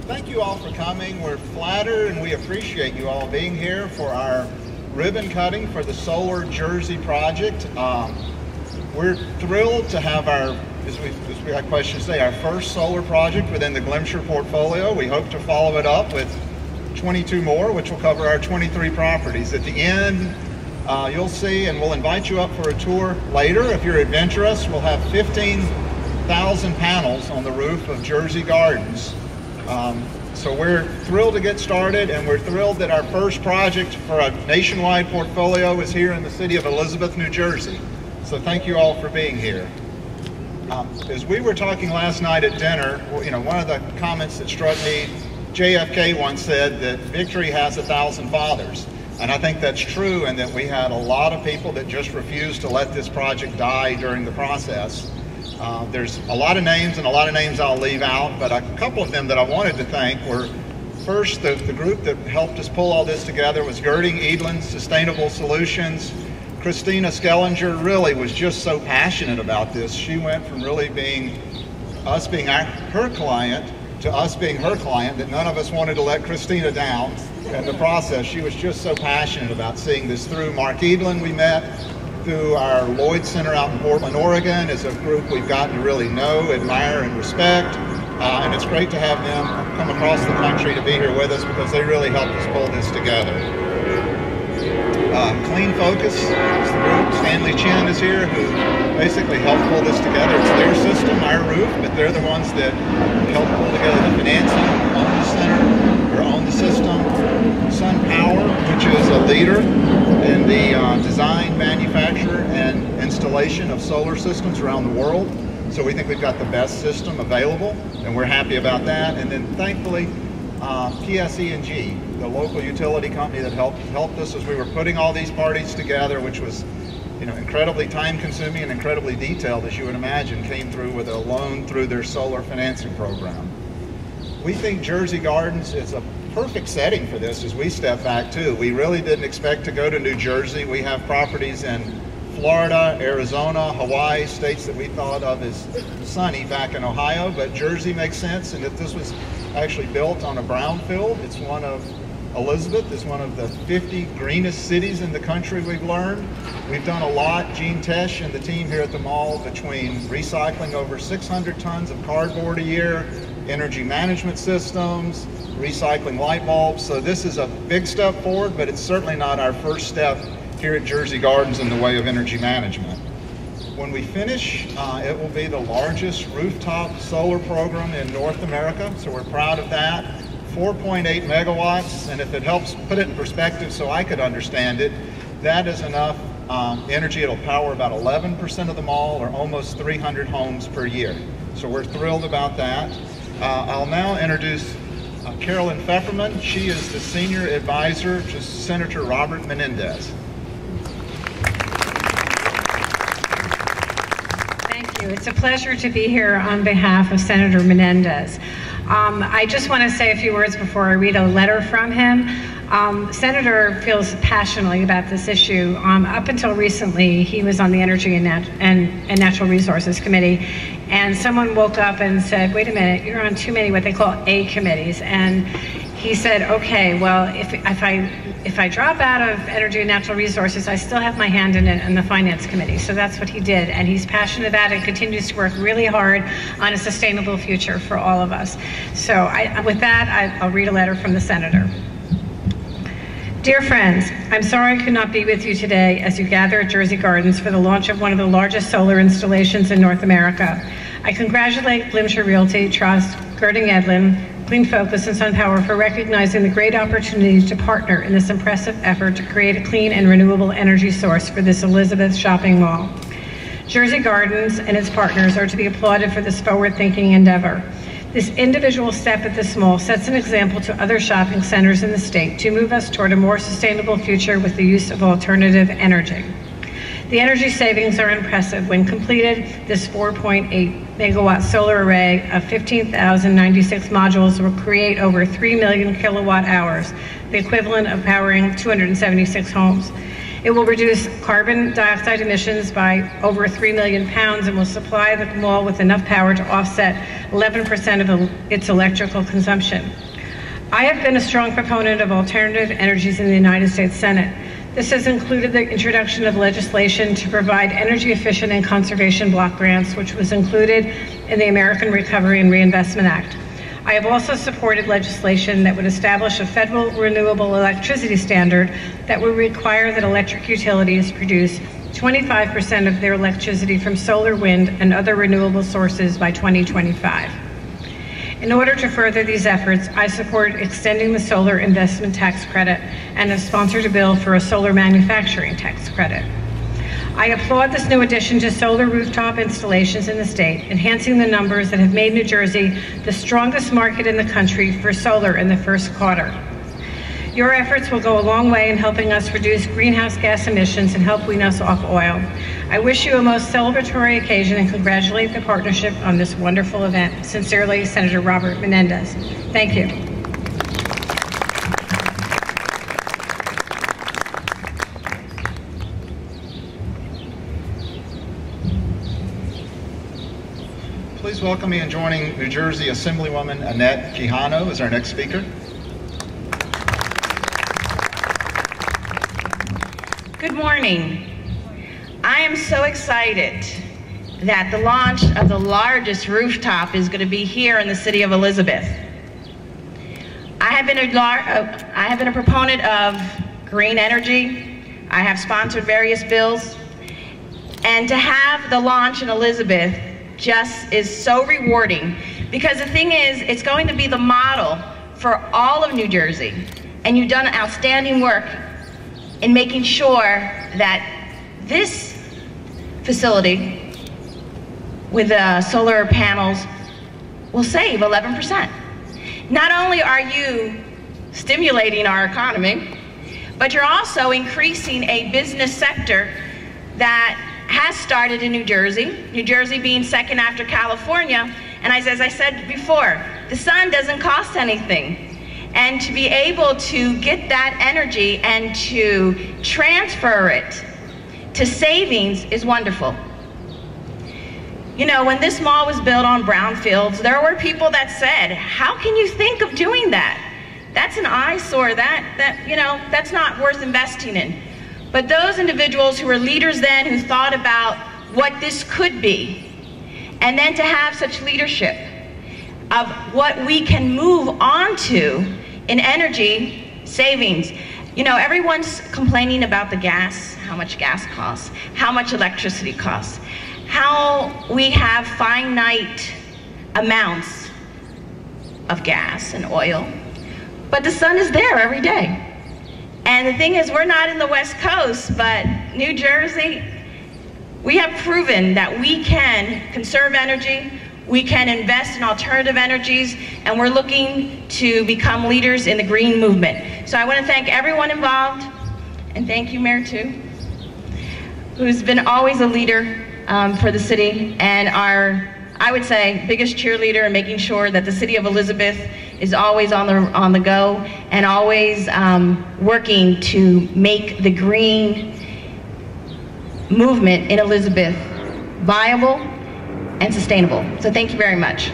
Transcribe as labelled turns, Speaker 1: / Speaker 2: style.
Speaker 1: Thank you all for coming. We're flattered and we appreciate you all being here for our ribbon cutting for the Solar Jersey project. We're thrilled to have our, as we had questions today, our first solar project within the Glimcher portfolio. We hope to follow it up with 22 more, which will cover our 23 properties. At the end, you'll see, and we'll invite you up for a tour later. If you're adventurous, we'll have 15,000 panels on the roof of Jersey Gardens. So we're thrilled to get started, and we're thrilled that our first project for a nationwide portfolio is here in the city of Elizabeth, New Jersey. So thank you all for being here. As we were talking last night at dinner, one of the comments that struck me, JFK once said that victory has 1,000 fathers. And I think that's true, and that we had a lot of people that just refused to let this project die during the process. There's a lot of names, and a lot of names I'll leave out, but a couple of them that I wanted to thank were, first, the group that helped us pull all this together was Girding Edlin Sustainable Solutions. Christina Skellinger really was just so passionate about this. She went from really being us being her client to us being her client, that none of us wanted to let Christina down in the process. She was just so passionate about seeing this through. Mark Edlin we met through our Lloyd Center out in Portland, Oregon, is a group we've gotten to really know, admire, and respect. And it's great to have them come across the country to be here with us, because they really helped us pull this together. Clean Focus is the group. Stanley Chen is here, who basically helped pull this together. It's their system, our roof, but they're the ones that helped pull together the financing, own the center, or own the system. Sun Power, which is a leader in the design, manufacture, and installation of solar systems around the world. So we think we've got the best system available, and we're happy about that. And then thankfully, PSE&G, the local utility company that helped us as we were putting all these parties together, which was incredibly time-consuming and incredibly detailed, as you would imagine, came through with a loan through their solar financing program. We think Jersey Gardens is a perfect setting for this as we step back too. We really didn't expect to go to New Jersey. We have properties in Florida, Arizona, Hawaii, states that we thought of as sunny back in Ohio, but Jersey makes sense, and that this was actually built on a brownfield. It's one of Elizabeth is one of the 50 greenest cities in the country, we've learned. We've done a lot, Gene Tesh and the team here at the mall, between recycling over 600 tons of cardboard a year, energy management systems, recycling light bulbs. So this is a big step forward, but it's certainly not our first step here at Jersey Gardens in the way of energy management. When we finish, it will be the largest rooftop solar program in North America, so we're proud of that. 4.8 megawatts, and if it helps put it in perspective so I could understand it, that is enough energy. It'll power about 11% of the mall, or almost 300 homes per year. So we're thrilled about that. I'll now introduce Carolyn Pfefferman. She is the senior advisor to Senator Robert Menendez.
Speaker 2: Thank you. It's a pleasure to be here on behalf of Senator Menendez. I just want to say a few words before I read a letter from him. Senator feels passionately about this issue. Up until recently, he was on the Energy and Natural Resources Committee, and someone woke up and said, wait a minute, you're on too many what they call A committees. And he said, okay, well, if I drop out of Energy and Natural Resources, I still have my hand in it in the Finance Committee. So that's what he did, and he's passionate about it and continues to work really hard on a sustainable future for all of us. So with that, I'll read a letter from the Senator. Dear friends, I'm sorry I could not be with you today as you gather at Jersey Gardens for the launch of one of the largest solar installations in North America. I congratulate Glimcher Realty Trust, Girding Edlin, Clean Focus, and Sun Power for recognizing the great opportunity to partner in this impressive effort to create a clean and renewable energy source for this Elizabeth shopping mall. Jersey Gardens and its partners are to be applauded for this forward-thinking endeavor. This individual step at this mall sets an example to other shopping centers in the state to move us toward a more sustainable future with the use of alternative energy. The energy savings are impressive. When completed, this 4.8 megawatt solar array of 15,096 modules will create over 3 million kilowatt hours, the equivalent of powering 276 homes. It will reduce carbon dioxide emissions by over 3 million pounds and will supply the mall with enough power to offset 11% of its electrical consumption. I have been a strong proponent of alternative energies in the United States Senate. This has included the introduction of legislation to provide energy efficient and conservation block grants, which was included in the American Recovery and Reinvestment Act. I have also supported legislation that would establish a federal renewable electricity standard that would require that electric utilities produce 25% of their electricity from solar, wind, and other renewable sources by 2025. In order to further these efforts, I support extending the solar investment tax credit and have sponsored a bill for a solar manufacturing tax credit. I applaud this new addition to solar rooftop installations in the state, enhancing the numbers that have made New Jersey the strongest market in the country for solar in the first quarter. Your efforts will go a long way in helping us reduce greenhouse gas emissions and help wean us off oil. I wish you a most celebratory occasion and congratulate the partnership on this wonderful event. Sincerely, Senator Robert Menendez. Thank you.
Speaker 1: Please welcome me in joining New Jersey Assemblywoman Annette Quijano as our next speaker.
Speaker 3: Good morning. I am so excited that the launch of the largest rooftop is going to be here in the city of Elizabeth. I have been a proponent of green energy. I have sponsored various bills. And to have the launch in Elizabeth just is so rewarding, because the thing is, it's going to be the model for all of New Jersey. And you've done outstanding work in making sure that this facility with solar panels will save 11%. Not only are you stimulating our economy, but you're also increasing a business sector that has started in New Jersey being second after California. And as I said before, the sun doesn't cost anything. And to be able to get that energy and to transfer it to savings is wonderful. You know, when this mall was built on brownfields, there were people that said, how can you think of doing that? That's an eyesore, that's not worth investing in. But those individuals who were leaders then, who thought about what this could be, and then to have such leadership of what we can move on to in energy savings. You know, everyone's complaining about the gas, how much gas costs, how much electricity costs, how we have finite amounts of gas and oil, but the sun is there every day. And the thing is, we're not in the West Coast, but New Jersey, we have proven that we can conserve energy, we can invest in alternative energies, and we're looking to become leaders in the green movement. So I want to thank everyone involved, and thank you, Mayor Tu, who's been always a leader for the city, and our, I would say, biggest cheerleader in making sure that the city of Elizabeth is always on the go and always working to make the green movement in Elizabeth viable and sustainable. So thank you very much.